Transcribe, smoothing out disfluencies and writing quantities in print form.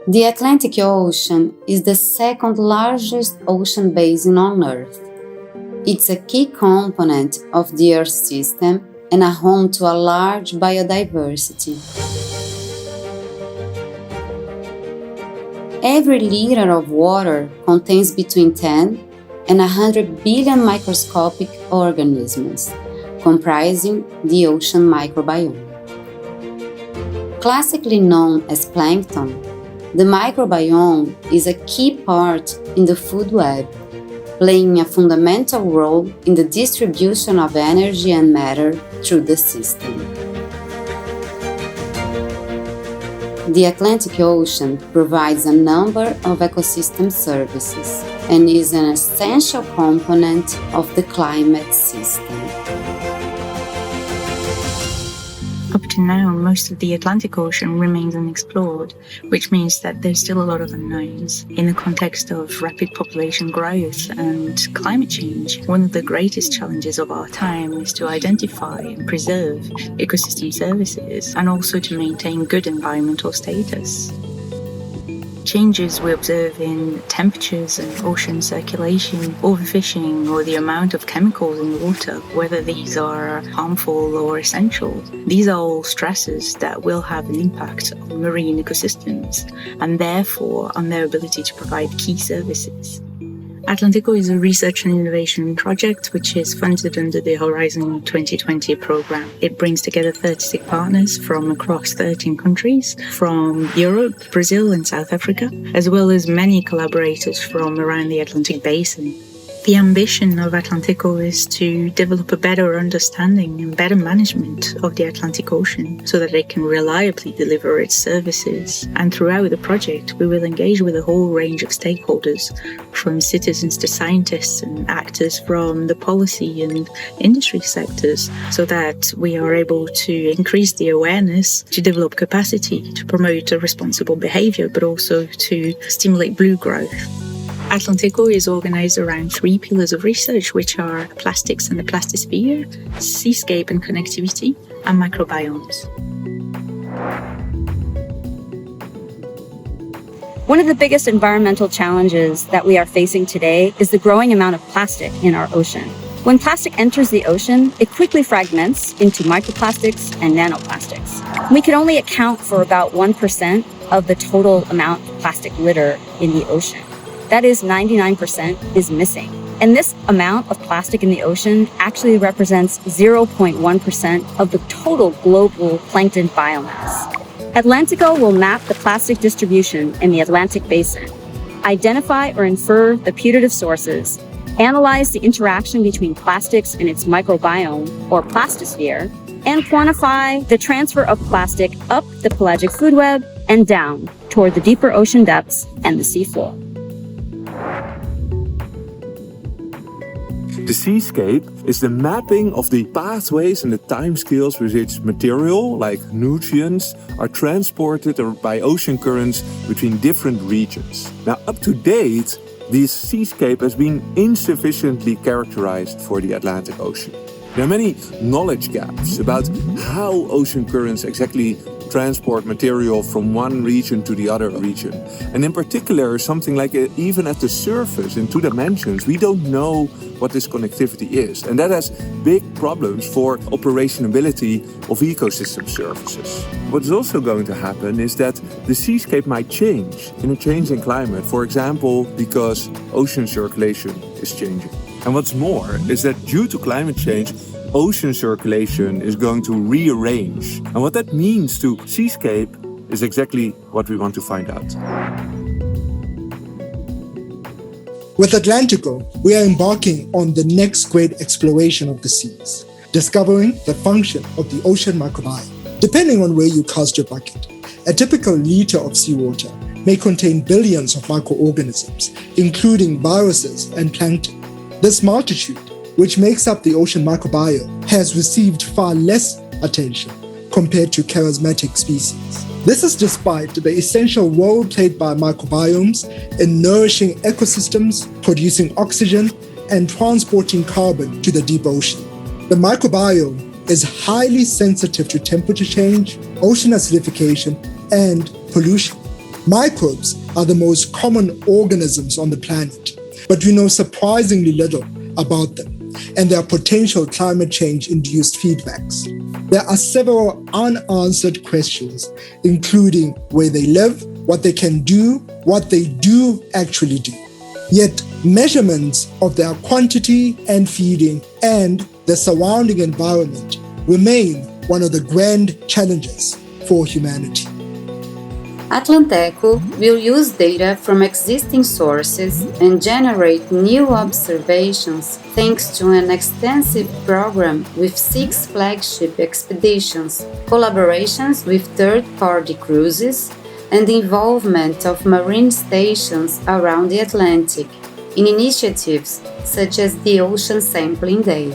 The Atlantic Ocean is the second largest ocean basin on Earth. It's a key component of the Earth system and a home to a large biodiversity. Every liter of water contains between 10 and 100 billion microscopic organisms, comprising the ocean microbiome. Classically known as plankton, the microbiome is a key part in the food web, playing a fundamental role in the distribution of energy and matter through the system. The Atlantic Ocean provides a number of ecosystem services and is an essential component of the climate system. Up to now, most of the Atlantic Ocean remains unexplored, which means that there's still a lot of unknowns. In the context of rapid population growth and climate change, one of the greatest challenges of our time is to identify and preserve ecosystem services and also to maintain good environmental status. Changes we observe in temperatures and ocean circulation, overfishing, or the amount of chemicals in the water, whether these are harmful or essential, these are all stresses that will have an impact on marine ecosystems and therefore on their ability to provide key services. AtlantECO is a research and innovation project which is funded under the Horizon 2020 program. It brings together 36 partners from across 13 countries, from Europe, Brazil and South Africa, as well as many collaborators from around the Atlantic Basin. The ambition of AtlantECO is to develop a better understanding and better management of the Atlantic Ocean so that it can reliably deliver its services. And throughout the project, we will engage with a whole range of stakeholders, from citizens to scientists and actors from the policy and industry sectors, so that we are able to increase the awareness, to develop capacity, to promote a responsible behavior, but also to stimulate blue growth. AtlantECO is organized around 3 pillars of research, which are plastics and the plastisphere, seascape and connectivity, and microbiomes. One of the biggest environmental challenges that we are facing today is the growing amount of plastic in our ocean. When plastic enters the ocean, it quickly fragments into microplastics and nanoplastics. We can only account for about 1% of the total amount of plastic litter in the ocean. That is, 99% is missing. And this amount of plastic in the ocean actually represents 0.1% of the total global plankton biomass. AtlantECO will map the plastic distribution in the Atlantic Basin, identify or infer the putative sources, analyze the interaction between plastics and its microbiome, or plastisphere, and quantify the transfer of plastic up the pelagic food web and down toward the deeper ocean depths and the seafloor. The seascape is the mapping of the pathways and the timescales with which material, like nutrients, are transported by ocean currents between different regions. Now, up to date, this seascape has been insufficiently characterized for the Atlantic Ocean. There are many knowledge gaps about how ocean currents exactly transport material from one region to the other region. And in particular, something like even at the surface in 2 dimensions, we don't know what this connectivity is. And that has big problems for operationability of ecosystem services. What's also going to happen is that the seascape might change in a changing climate, for example, because ocean circulation is changing. And what's more is that due to climate change, ocean circulation is going to rearrange. And what that means to seascape is exactly what we want to find out. With AtlantECO, we are embarking on the next great exploration of the seas, discovering the function of the ocean microbiome. Depending on where you cast your bucket, a typical liter of seawater may contain billions of microorganisms, including viruses and plankton. This multitude, which makes up the ocean microbiome, has received far less attention compared to charismatic species. This is despite the essential role played by microbiomes in nourishing ecosystems, producing oxygen, and transporting carbon to the deep ocean. The microbiome is highly sensitive to temperature change, ocean acidification, and pollution. Microbes are the most common organisms on the planet, but we know surprisingly little about them and their potential climate change-induced feedbacks. There are several unanswered questions, including where they live, what they can do, what they do actually do. Yet, measurements of their quantity and feeding and the surrounding environment remain one of the grand challenges for humanity. AtlantECO will use data from existing sources and generate new observations thanks to an extensive program with 6 flagship expeditions, collaborations with third-party cruises, and the involvement of marine stations around the Atlantic in initiatives such as the Ocean Sampling Day.